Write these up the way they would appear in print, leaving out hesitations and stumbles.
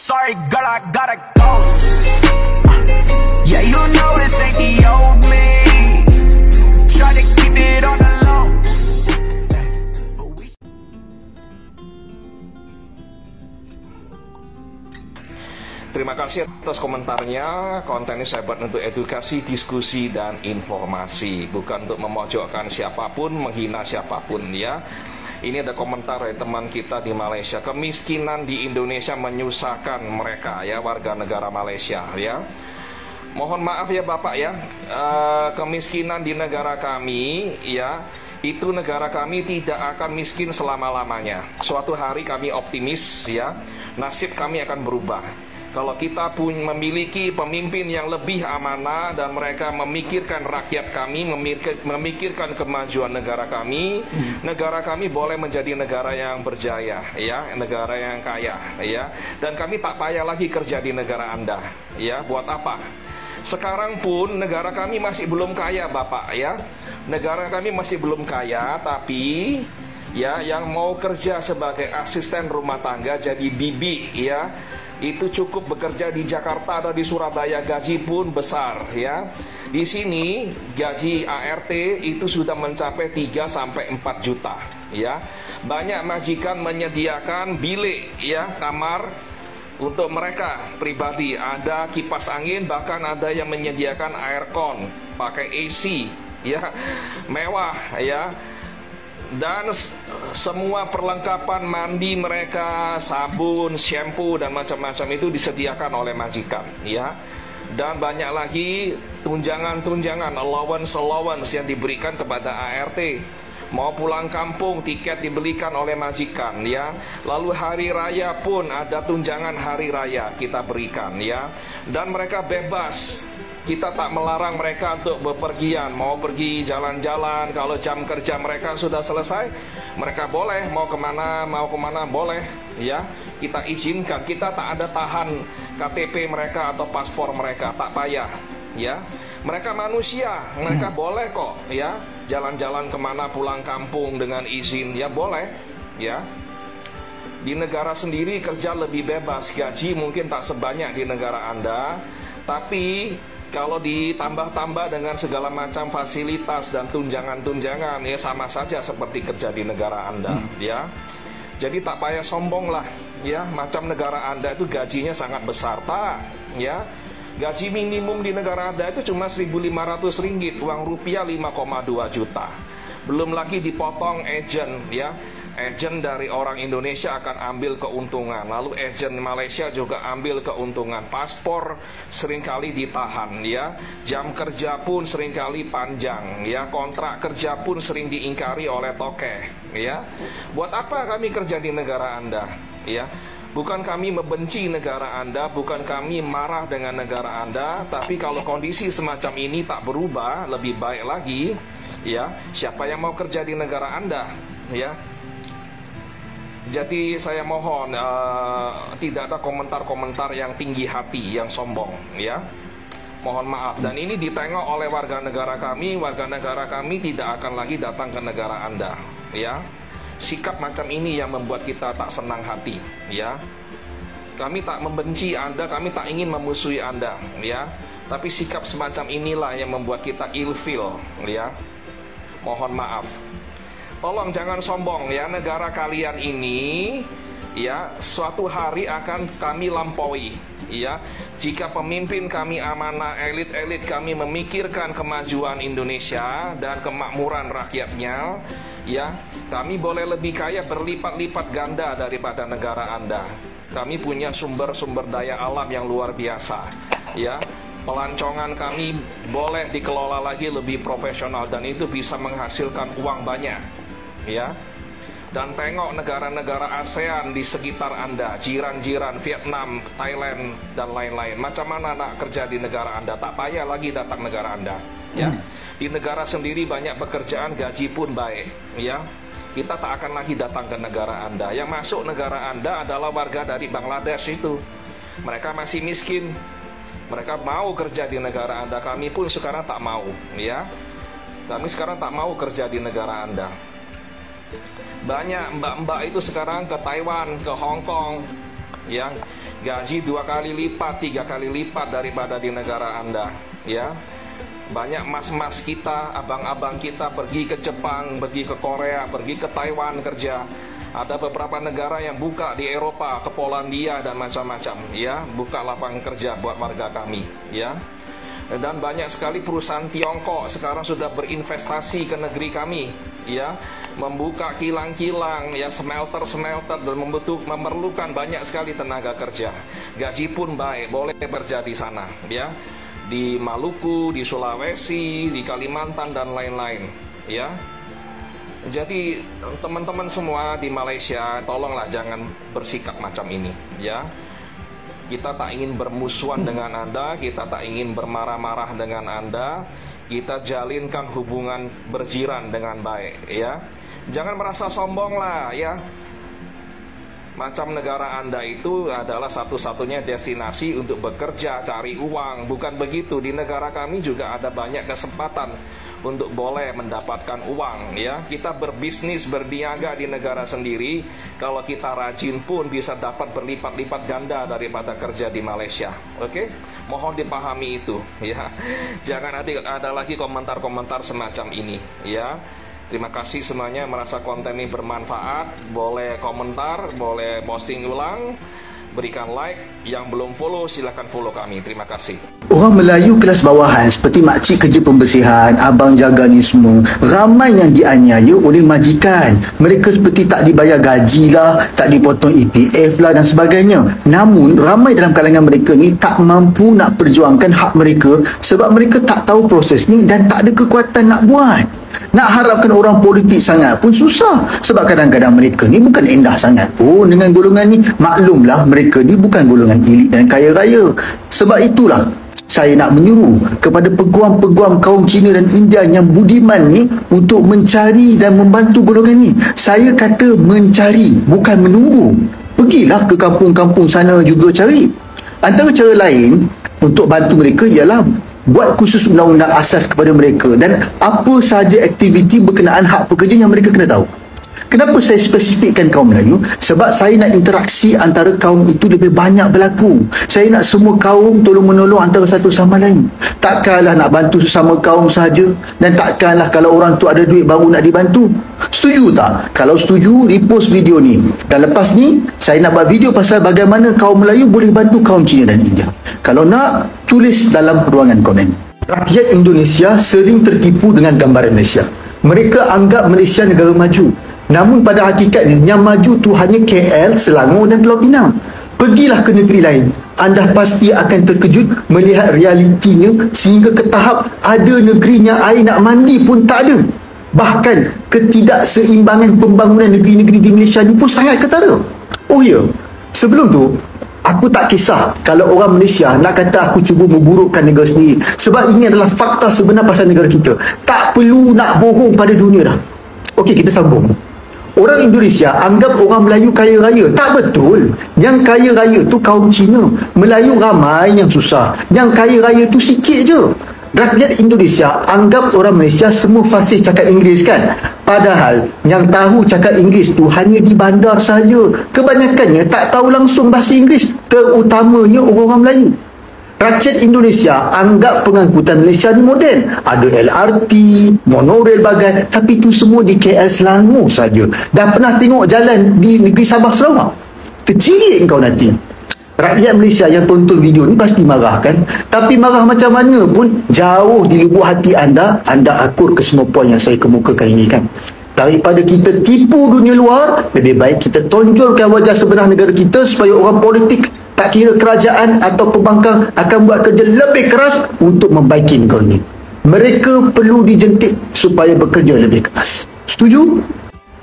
Sorry girl, I gotta go. Yeah, you know this ain't the old me. Try to keep it on the low. Terima kasih atas komentarnya. Konten ini saya buat untuk edukasi, diskusi, dan informasi, bukan untuk memojokkan siapapun, menghina siapapun ya. Ini ada komentar dari teman kita di Malaysia. Kemiskinan di Indonesia menyusahkan mereka ya, warga negara Malaysia ya. Mohon maaf ya Bapak ya, kemiskinan di negara kami ya, itu negara kami tidak akan miskin selama-lamanya. Suatu hari kami optimis ya, nasib kami akan berubah. Kalau kita pun memiliki pemimpin yang lebih amanah dan mereka memikirkan rakyat kami, memikirkan kemajuan negara kami boleh menjadi negara yang berjaya, ya, negara yang kaya, ya. Dan kami tak payah lagi kerja di negara Anda, ya. Buat apa? Sekarang pun negara kami masih belum kaya, Bapak, ya. Negara kami masih belum kaya, tapi ya, yang mau kerja sebagai asisten rumah tangga jadi bibi, ya, itu cukup bekerja di Jakarta atau di Surabaya, gaji pun besar ya. Di sini gaji ART itu sudah mencapai 3 sampai 4 juta ya. Banyak majikan menyediakan bilik ya, kamar untuk mereka pribadi, ada kipas angin, bahkan ada yang menyediakan aircon, pakai AC ya, mewah ya. Dan semua perlengkapan mandi mereka, sabun, shampoo, dan macam-macam itu disediakan oleh majikan ya. Dan banyak lagi tunjangan-tunjangan, allowance yang diberikan kepada ART. Mau pulang kampung, tiket dibelikan oleh majikan ya. Lalu hari raya pun ada tunjangan hari raya kita berikan ya. Dan mereka bebas, kita tak melarang mereka untuk bepergian. Mau pergi jalan-jalan, kalau jam kerja mereka sudah selesai, mereka boleh mau kemana boleh ya. Kita izinkan, kita tak ada tahan KTP mereka atau paspor mereka, tak payah ya. Mereka manusia, mereka boleh kok ya, jalan-jalan kemana, pulang kampung dengan izin ya, boleh ya. Di negara sendiri kerja lebih bebas, gaji mungkin tak sebanyak di negara Anda, tapi kalau ditambah-tambah dengan segala macam fasilitas dan tunjangan-tunjangan ya, sama saja seperti kerja di negara Anda ya. Jadi tak payah sombong lah ya, macam negara Anda itu gajinya sangat besar, tak ya. Gaji minimum di negara Anda itu cuma 1.500 ringgit, uang rupiah 5,2 juta. Belum lagi dipotong agent ya. Agent dari orang Indonesia akan ambil keuntungan, lalu agent Malaysia juga ambil keuntungan. Paspor seringkali ditahan ya. Jam kerja pun seringkali panjang ya. Kontrak kerja pun sering diingkari oleh tokeh ya. Buat apa kami kerja di negara Anda ya? Bukan kami membenci negara Anda, bukan kami marah dengan negara Anda, tapi kalau kondisi semacam ini tak berubah, lebih baik lagi ya, siapa yang mau kerja di negara Anda ya. Jadi saya mohon tidak ada komentar-komentar yang tinggi hati, yang sombong ya. Mohon maaf. Dan ini ditengok oleh warga negara kami tidak akan lagi datang ke negara Anda ya. Sikap macam ini yang membuat kita tak senang hati ya. Kami tak membenci Anda, kami tak ingin memusuhi Anda ya. Tapi sikap semacam inilah yang membuat kita ilfeel ya. Mohon maaf. Tolong jangan sombong ya, negara kalian ini ya suatu hari akan kami lampaui ya. Jika pemimpin kami amanah, elit-elit kami memikirkan kemajuan Indonesia dan kemakmuran rakyatnya ya, kami boleh lebih kaya berlipat-lipat ganda daripada negara Anda. Kami punya sumber-sumber daya alam yang luar biasa ya. Pelancongan kami boleh dikelola lagi lebih profesional dan itu bisa menghasilkan uang banyak ya. Dan tengok negara-negara ASEAN di sekitar Anda, jiran-jiran Vietnam, Thailand, dan lain-lain. Macam mana nak kerja di negara Anda? Tak payah lagi datang negara Anda ya. Di negara sendiri banyak pekerjaan, gaji pun baik ya. Kita tak akan lagi datang ke negara Anda. Yang masuk negara Anda adalah warga dari Bangladesh itu. Mereka masih miskin, mereka mau kerja di negara Anda. Kami pun sekarang tak mau ya. Kami sekarang tak mau kerja di negara Anda. Banyak mbak-mbak itu sekarang ke Taiwan, ke Hong Kong ya. gaji 2 kali lipat, 3 kali lipat daripada di negara Anda, ya. Banyak mas-mas kita, abang-abang kita pergi ke Jepang, pergi ke Korea, pergi ke Taiwan kerja. Ada beberapa negara yang buka di Eropa, ke Polandia dan macam-macam, ya, buka lapangan kerja buat warga kami, ya. Dan banyak sekali perusahaan Tiongkok sekarang sudah berinvestasi ke negeri kami, ya, membuka kilang-kilang, ya, smelter-smelter, dan memerlukan banyak sekali tenaga kerja. Gaji pun baik, boleh bekerja di sana, ya, di Maluku, di Sulawesi, di Kalimantan dan lain-lain, ya. Jadi teman-teman semua di Malaysia, tolonglah jangan bersikap macam ini, ya. Kita tak ingin bermusuhan dengan Anda, kita tak ingin bermarah-marah dengan Anda. Kita jalinkan hubungan berjiran dengan baik, ya. Jangan merasa sombong lah, ya. Macam negara Anda itu adalah satu-satunya destinasi untuk bekerja, cari uang. Bukan begitu, di negara kami juga ada banyak kesempatan untuk boleh mendapatkan uang, ya. Kita berbisnis, berniaga di negara sendiri. Kalau kita rajin pun bisa dapat berlipat-lipat ganda daripada kerja di Malaysia. Oke? Mohon dipahami itu, ya. Jangan ada lagi komentar-komentar semacam ini, ya. Terima kasih semuanya merasa konten ini bermanfaat. Boleh komentar, boleh posting ulang, berikan like. Yang belum follow silakan follow kami. Terima kasih. Orang Melayu kelas bawahan seperti makcik kerja pembersihan, abang jaga ni semua, ramai yang dianiaya oleh majikan. Mereka seperti tak dibayar gaji lah, tak dipotong EPF lah dan sebagainya. Namun ramai dalam kalangan mereka ni tak mampu nak perjuangkan hak mereka sebab mereka tak tahu proses ni dan tak ada kekuatan nak buat. Nak harapkan orang politik sangat pun susah sebab kadang-kadang mereka ni bukan endah sangat pun dengan golongan ni. Maklumlah mereka ni bukan golongan elit dan kaya raya. Sebab itulah saya nak menyuruh kepada peguam-peguam kaum Cina dan India yang budiman ni untuk mencari dan membantu golongan ni. Saya kata mencari, bukan menunggu. Pergilah ke kampung-kampung sana juga cari. Antara cara lain untuk bantu mereka ialah buat khusus undang-undang asas kepada mereka dan apa sahaja aktiviti berkenaan hak pekerja yang mereka kena tahu. Kenapa saya spesifikkan kaum Melayu? Sebab saya nak interaksi antara kaum itu lebih banyak berlaku. Saya nak semua kaum tolong-menolong antara satu sama lain. Takkanlah nak bantu sesama kaum sahaja, dan takkanlah kalau orang tu ada duit baru nak dibantu. Setuju tak? Kalau setuju, repost video ni. Dan lepas ni, saya nak buat video pasal bagaimana kaum Melayu boleh bantu kaum Cina dan India. Kalau nak, tulis dalam ruangan komen. Rakyat Indonesia sering tertipu dengan gambaran Malaysia. Mereka anggap Malaysia negara maju. Namun pada hakikatnya yang maju tu hanya KL, Selangor dan Pulau Pinang. Pergilah ke negeri lain, anda pasti akan terkejut melihat realitinya sehingga ke tahap ada negerinya air nak mandi pun tak ada. Bahkan ketidakseimbangan pembangunan negeri-negeri di Malaysia ni pun sangat ketara. Oh ya, sebelum tu aku tak kisah kalau orang Malaysia nak kata aku cuba memburukkan negara sendiri, sebab ini adalah fakta sebenar pasal negara kita. Tak perlu nak bohong pada dunia dah. Okey, kita sambung. Orang Indonesia anggap orang Melayu kaya raya. Tak betul. Yang kaya raya tu kaum Cina. Melayu ramai yang susah. Yang kaya raya tu sikit je. Rakyat Indonesia anggap orang Malaysia semua fasih cakap Inggeris kan? Padahal yang tahu cakap Inggeris tu hanya di bandar saja. Kebanyakannya tak tahu langsung bahasa Inggeris, terutamanya orang-orang Melayu. Rakyat Indonesia anggap pengangkutan Malaysia ni moden. Ada LRT, monorail bagan, tapi itu semua di KL Selangor saja. Dah pernah tengok jalan di negeri Sabah Sarawak? Kecil kau nanti. Rakyat Malaysia yang tonton video ni pasti marah kan? Tapi marah macam mana pun, jauh di lubuk hati anda akur ke semua poin yang saya kemukakan ini kan. Daripada kita tipu dunia luar, lebih baik kita tonjolkan wajah sebenar negara kita supaya orang politik, tak kira kerajaan atau pembangkang, akan buat kerja lebih keras untuk membaiki negara ini. Mereka perlu dijentik supaya bekerja lebih keras. Setuju?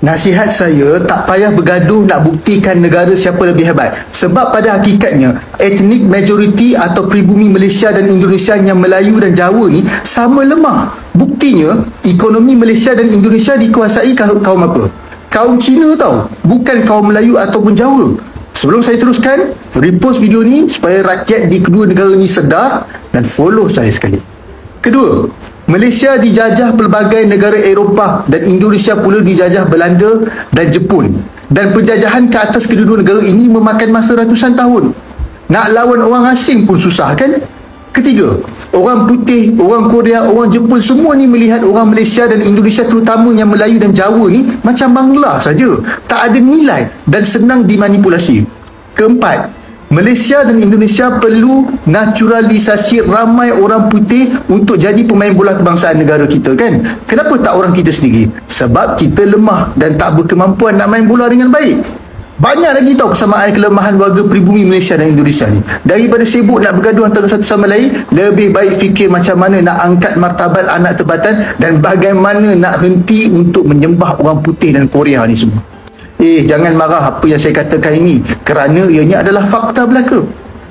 Nasihat saya, tak payah bergaduh nak buktikan negara siapa lebih hebat. Sebab pada hakikatnya, etnik majoriti atau pribumi Malaysia dan Indonesia yang Melayu dan Jawa ni sama lemah. Buktinya, ekonomi Malaysia dan Indonesia dikuasai kaum apa? Kaum Cina tau, bukan kaum Melayu ataupun Jawa. Sebelum saya teruskan, repost video ni supaya rakyat di kedua negara ni sedar dan follow saya sekali. Kedua, Malaysia dijajah pelbagai negara Eropah dan Indonesia pula dijajah Belanda dan Jepun. Dan penjajahan ke atas kedua-dua negara ini memakan masa ratusan tahun. Nak lawan orang asing pun susah kan? Ketiga, orang putih, orang Korea, orang Jepun semua ni melihat orang Malaysia dan Indonesia terutamanya Melayu dan Jawa ni macam Bangla saja. Tak ada nilai dan senang dimanipulasi. Keempat, Malaysia dan Indonesia perlu naturalisasi ramai orang putih untuk jadi pemain bola kebangsaan negara kita kan? Kenapa tak orang kita sendiri? Sebab kita lemah dan tak berkemampuan nak main bola dengan baik. Banyak lagi tahu kesamaan kelemahan warga pribumi Malaysia dan Indonesia ni. Daripada sibuk nak bergaduh antara satu sama lain, lebih baik fikir macam mana nak angkat martabat anak tempatan dan bagaimana nak henti untuk menyembah orang putih dan Korea ni semua. Jangan marah apa yang saya katakan ini kerana ianya adalah fakta belaka.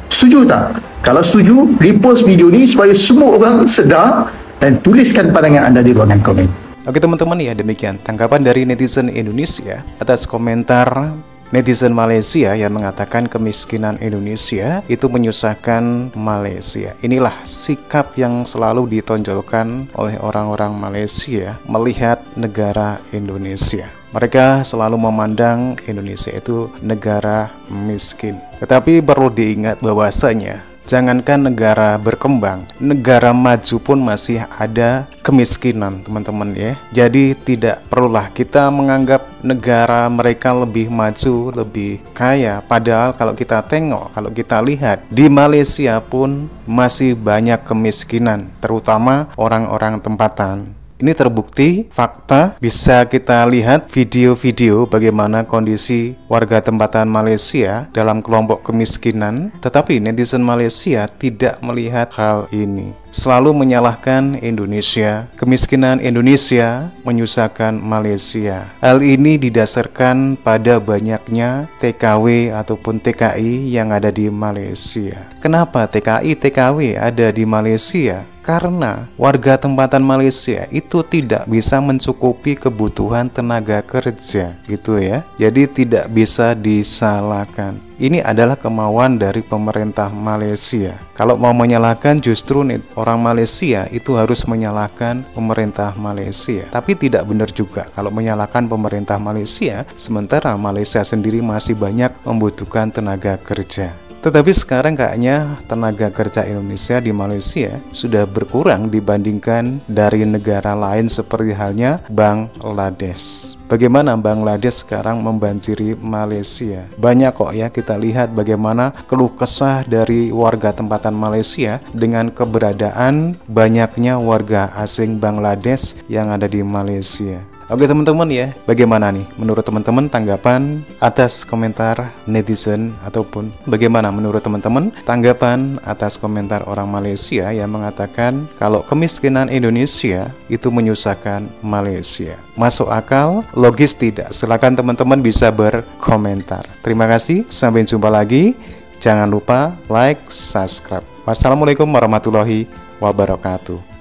Setuju tak? Kalau setuju, repost video ni supaya semua orang sedar dan tuliskan pandangan anda di ruangan komen. Oke teman-teman, ya demikian tanggapan dari netizen Indonesia atas komentar netizen Malaysia yang mengatakan kemiskinan Indonesia itu menyusahkan Malaysia. Inilah sikap yang selalu ditonjolkan oleh orang-orang Malaysia melihat negara Indonesia. Mereka selalu memandang Indonesia itu negara miskin. Tetapi perlu diingat bahwasanya jangankan negara berkembang, negara maju pun masih ada kemiskinan, teman-teman ya. Jadi tidak perlulah kita menganggap negara mereka lebih maju, lebih kaya. Padahal kalau kita tengok, kalau kita lihat, di Malaysia pun masih banyak kemiskinan, terutama orang-orang tempatan. Ini terbukti, fakta, bisa kita lihat video-video bagaimana kondisi warga tempatan Malaysia dalam kelompok kemiskinan. Tetapi netizen Malaysia tidak melihat hal ini, selalu menyalahkan Indonesia. Kemiskinan Indonesia menyusahkan Malaysia. Hal ini didasarkan pada banyaknya TKW ataupun TKI yang ada di Malaysia. Kenapa TKI, TKW ada di Malaysia? Karena warga tempatan Malaysia itu tidak bisa mencukupi kebutuhan tenaga kerja, gitu ya. Jadi tidak bisa disalahkan. Ini adalah kemauan dari pemerintah Malaysia. Kalau mau menyalahkan, justru orang Malaysia itu harus menyalahkan pemerintah Malaysia. Tapi tidak benar juga kalau menyalahkan pemerintah Malaysia, sementara Malaysia sendiri masih banyak membutuhkan tenaga kerja. Tetapi sekarang kayaknya tenaga kerja Indonesia di Malaysia sudah berkurang dibandingkan dari negara lain seperti halnya Bangladesh. Bagaimana Bangladesh sekarang membanjiri Malaysia? Banyak kok ya kita lihat bagaimana keluh kesah dari warga tempatan Malaysia dengan keberadaan banyaknya warga asing Bangladesh yang ada di Malaysia. Oke teman-teman ya, bagaimana nih menurut teman-teman tanggapan atas komentar netizen, ataupun bagaimana menurut teman-teman tanggapan atas komentar orang Malaysia yang mengatakan kalau kemiskinan Indonesia itu menyusahkan Malaysia? Masuk akal? Logis tidak? Silakan teman-teman bisa berkomentar. Terima kasih, sampai jumpa lagi. Jangan lupa like, subscribe. Wassalamualaikum warahmatullahi wabarakatuh.